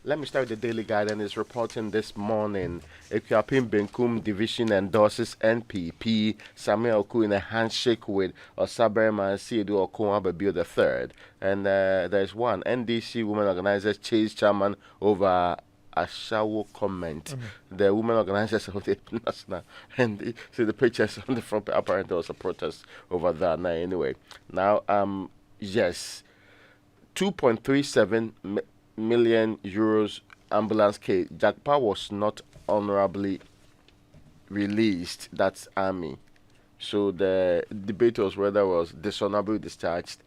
Let me start with the Daily Guide and it's reporting this morning. Equiapim Benkum Division endorses NPP. Samuel Oku in a handshake with Osaberman Siedu Okonwa Babio III. And there's one NDC women organizers chase chairman over a shower comment. The women organizers of the national and see the pictures on the front. Apparently, there was a protest over that. Now, anyway, now yes, 2.37 million euros ambulance case. Jakpa was not honorably released. That's army. So the debate was whether it was dishonorably discharged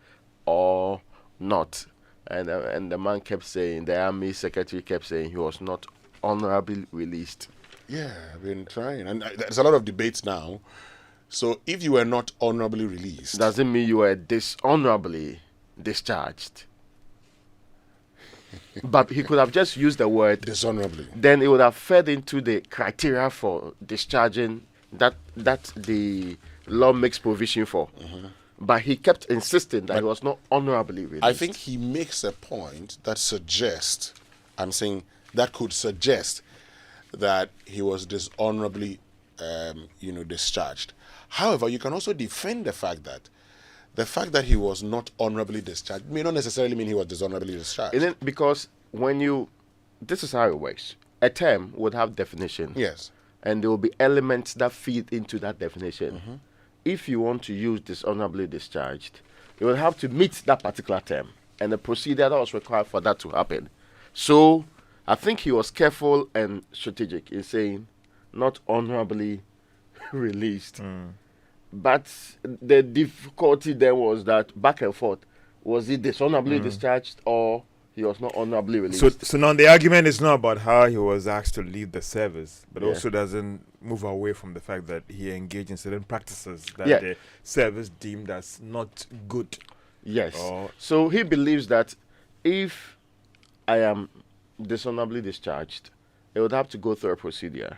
or not. And the man kept saying, the army secretary kept saying he was not honorably released. Yeah, I've been trying. And there's a lot of debates now. So if you were not honorably released... Doesn't mean you were dishonorably discharged. But he could have just used the word dishonorably. Then it would have fed into the criteria for discharging that the law makes provision for. But he kept insisting that he was not honorably released. I think he makes a point that suggests, I'm saying that could suggest that he was dishonorably, discharged. However, you can also defend the fact that he was not honorably discharged may not necessarily mean he was dishonorably discharged. Because this is how it works. A term would have definition. Yes. And there will be elements that feed into that definition. If you want to use dishonorably discharged, you will have to meet that particular term and the procedure that was required for that to happen. So I think he was careful and strategic in saying not honorably released. But the difficulty then was that back and forth, was he dishonorably discharged or he was not honorably released? So now the argument is not about how he was asked to leave the service, but also doesn't move away from the fact that he engaged in certain practices that the service deemed as not good. Yes. So he believes that if I am dishonorably discharged, it would have to go through a procedure.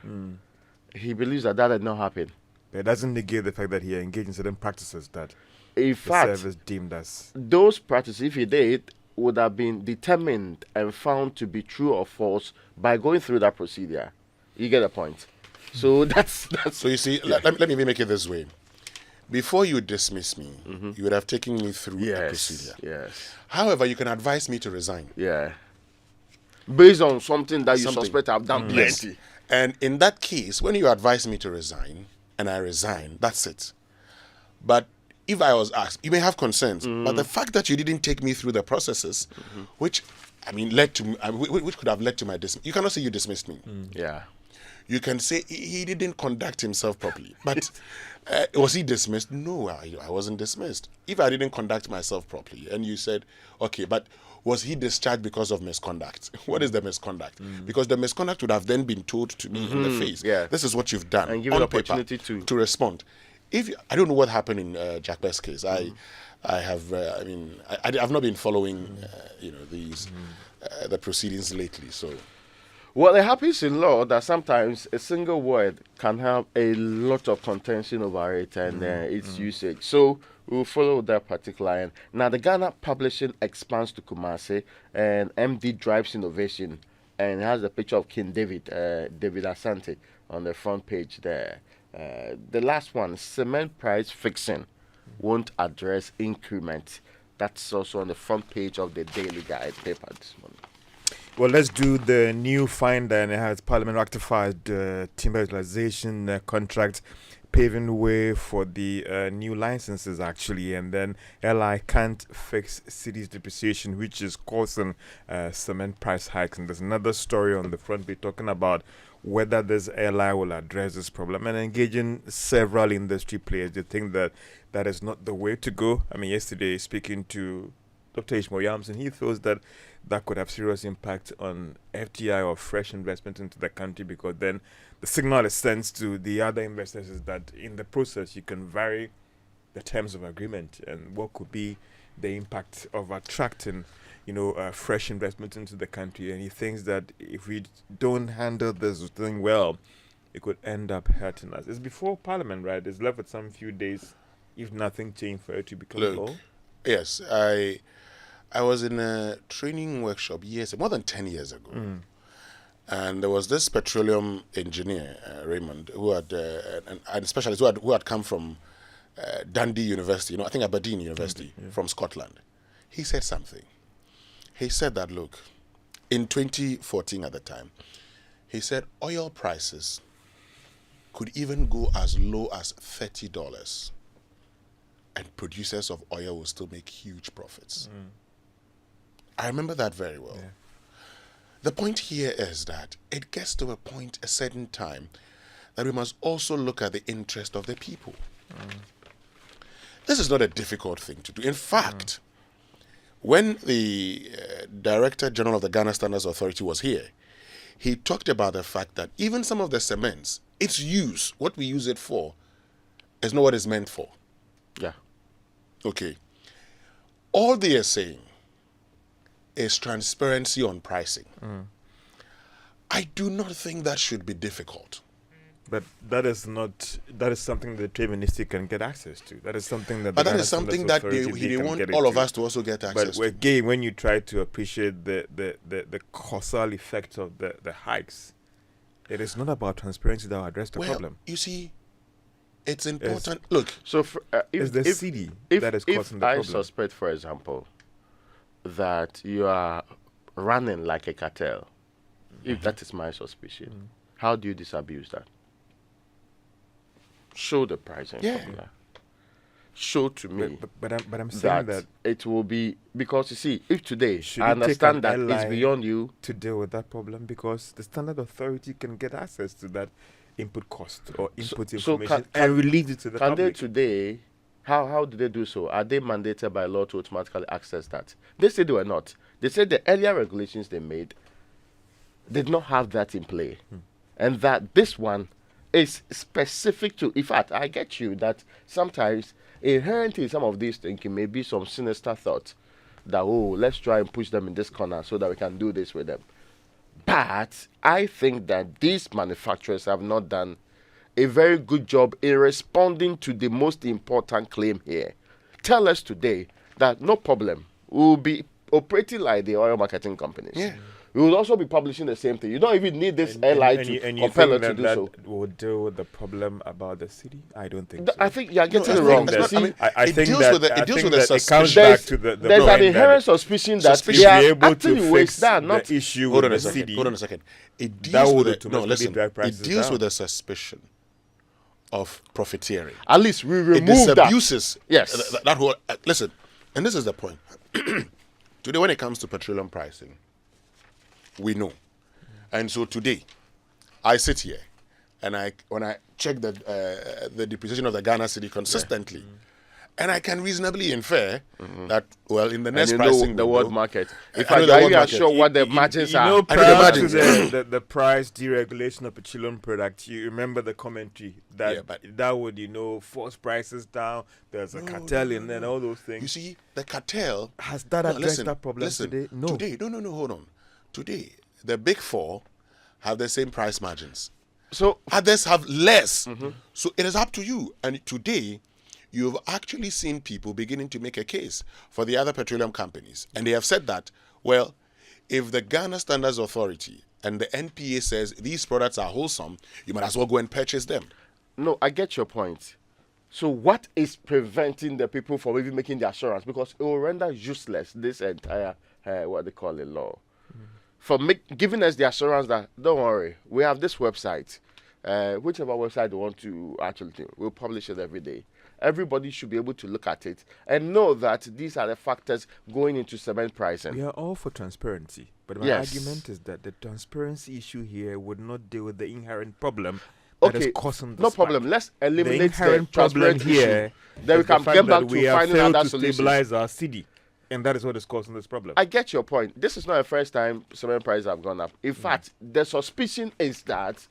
He believes that did not happen. But it doesn't negate the fact that he engaged in certain practices that in fact, service deemed as... Those practices, if he did, would have been determined and found to be true or false by going through that procedure. You get the point? So that's... So you see, let me make it this way. Before you dismiss me, you would have taken me through a procedure. Yes. However, you can advise me to resign. Yeah. Based on something that you suspect I've done plenty. Yes. And in that case, when you advise me to resign, and I resign, that's it. But if I was asked, you may have concerns, but the fact that you didn't take me through the processes, which, led to, which could have led to my dismissal. You cannot say you dismissed me. Yeah. You can say he didn't conduct himself properly. But was he dismissed? No, I wasn't dismissed. If I didn't conduct myself properly, and you said, okay, but was he discharged because of misconduct? What is the misconduct? Because the misconduct would have then been told to me in the face. Yeah. This is what you've done. And given on opportunity paper, to respond. I don't know what happened in Jakpa's case. I've not been following, the proceedings lately. So, well, it happens in law that sometimes a single word can have a lot of contention over it and its usage. So we'll follow that particular end. Now, the Ghana Publishing expands to Kumasi, and MD drives innovation, and it has a picture of King David, David Asante, on the front page there. The last one, cement price fixing won't address increment. That's also on the front page of the Daily Guide paper this morning. Well, let's do the new finder, and it has Parliament ratified timber utilization contract, paving the way for the new licenses, actually. And then LI can't fix city's depreciation, which is causing cement price hikes. And there's another story on the front page talking about whether this LI will address this problem and engaging several industry players. They think that that is not the way to go. Yesterday, speaking to Dr. Ishmael Yamson, he feels that that could have serious impact on FDI or fresh investment into the country, because then the signal it sends to the other investors is that in the process you can vary the terms of agreement and what could be the impact of attracting fresh investment into the country. And he thinks that if we don't handle this thing well, it could end up hurting us. It's before Parliament, right? It's left with some few days, if nothing changed, for it to become law. Yes, I was in a training workshop more than 10 years ago. And there was this petroleum engineer, Raymond, who had, and specialist who had come from Dundee University, I think Aberdeen University, from Scotland. He said something. He said that, look, in 2014 at the time, he said oil prices could even go as low as $30, and producers of oil will still make huge profits. I remember that very well. Yeah. The point here is that it gets to a certain time, that we must also look at the interest of the people. This is not a difficult thing to do. In fact, when the Director General of the Ghana Standards Authority was here, he talked about the fact that even some of the cements, its use, what we use it for, is not what it's meant for. Yeah. Okay. All they are saying is transparency on pricing. I do not think that should be difficult. But that is something the trade ministry can get access to. That is something that. But that is something that they want all of us to also get access to. But again, when you try to appreciate the causal effect of the hikes, it is not about transparency that will address the problem. You see, it's important. Look, so it's the city that is causing the problem. I suspect, for example, that you are running like a cartel, if that is my suspicion, how do you disabuse that? Show the pricing formula. Show to me but I'm saying that it will be, because you see, if today I understand that it's beyond you to deal with that problem, because the Standard Authority can get access to that input cost or input information and release it to the public. Can they today? How do they do so? Are they mandated by law to automatically access that? They say they were not. They said the earlier regulations they made did not have that in play, and that this one is specific to. In fact, I get you that sometimes inherent in some of these thinking may be some sinister thought that, let's try and push them in this corner so that we can do this with them. But I think that these manufacturers have not done a very good job in responding to the most important claim here. Tell us today that no problem, we'll be operating like the oil marketing companies. Yeah. We will also be publishing the same thing. You don't even need this LI to compel us to do so. Will deal with the problem about the city? I don't think so. I think you're getting it wrong. I think it deals with the comes back to the there's an inherent suspicion that they are able acting to in ways fix that are not. the issue Hold with on the a second. city. Hold on a second. It deals with the suspicion of profiteering. At least we remove It that. disabuses. Yes. That whole. Listen, and this is the point. Today, when it comes to petroleum pricing, we know. And so today, I sit here, and when I check the depreciation of the Ghana cedi consistently, and I can reasonably infer that, well, in the next pricing the world market. If I know you are sure what the margins are. Prior to the price deregulation of petroleum products, you remember the commentary that that would, force prices down. There's a cartel in there and all those things. You see, the cartel has that addressed that problem today? No. Today, no, hold on. Today, the big four have the same price margins. So others have less. So it is up to you. And today, you've actually seen people beginning to make a case for the other petroleum companies. And they have said that, well, if the Ghana Standards Authority and the NPA says these products are wholesome, you might as well go and purchase them. No, I get your point. So what is preventing the people from even making the assurance? Because it will render useless this entire, what they call it, law. For giving us the assurance that, don't worry, we have this website. Whichever website you want to actually do, we'll publish it every day. Everybody should be able to look at it and know that these are the factors going into cement pricing. We are all for transparency, but my argument is that the transparency issue here would not deal with the inherent problem that is causing the no spike. problem. Let's eliminate the inherent problem here. Then we can get back to finding out that to solution. Stabilize our city. And that is what is causing this problem. I get your point. This is not the first time cement prices have gone up. In fact, the suspicion is that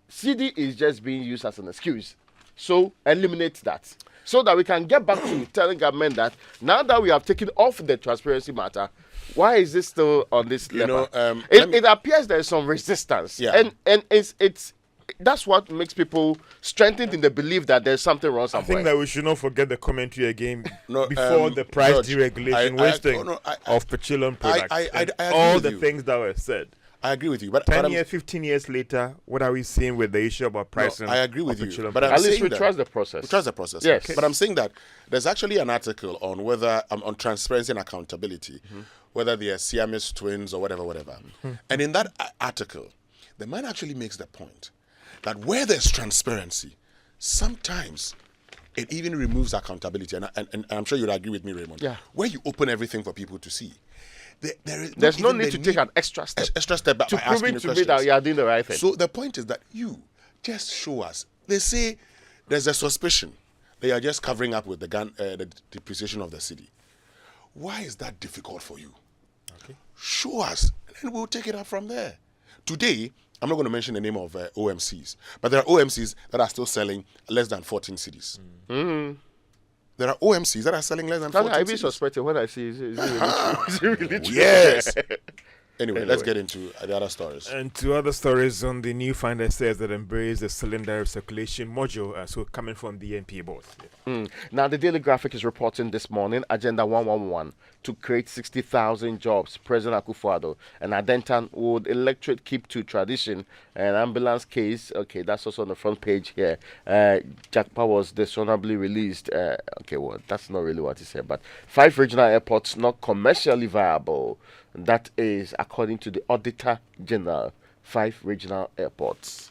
CD is just being used as an excuse. So eliminate that. So that we can get back to telling government that now that we have taken off the transparency matter, why is this still on this level? It appears there is some resistance. Yeah. And it's that's what makes people strengthened in the belief that there's something wrong I somewhere. think that we should not forget the commentary again No, before the price George, deregulation, wasting of petroleum products. I and agree all with the you. things that were said. I agree with you, but 10 I'm- years, 15 years later, what are we seeing with the issue about pricing? I agree with of you, petroleum but I'm At least saying we that- trust the process. We trust the process. Yes. But I'm saying that there's actually an article on whether on transparency and accountability, whether they are Siamese twins or whatever. And in that article, the man actually makes the point that where there's transparency, sometimes it even removes accountability. And I'm sure you'd agree with me, Raymond. Yeah. Where you open everything for people to see, There's no even need the to take an extra step extra step by to asking proving you to me questions. that you are doing the right thing. So the point is that you just show us. They say there's a suspicion they are just covering up with the depreciation of the city. Why is that difficult for you? Okay. Show us, and we'll take it up from there. Today, I'm not going to mention the name of OMCs, but there are OMCs that are still selling less than 14 cities. There are OMCs that are selling less than 14 I be cities. suspected when I see is it really true? Yes. Anyway, let's get into the other stories. And two other stories on the new finder says that embrace the cylinder circulation module, so coming from the NPA board. Yeah. Now, the Daily Graphic is reporting this morning, Agenda 111 to create 60,000 jobs. President Akufo-Addo and Adentan would electorate keep to tradition. An ambulance case, okay, that's also on the front page here. Jakpa was dishonorably released. Okay, well, that's not really what he said, but 5 regional airports not commercially viable. That is according to the Auditor General. 5 regional airports.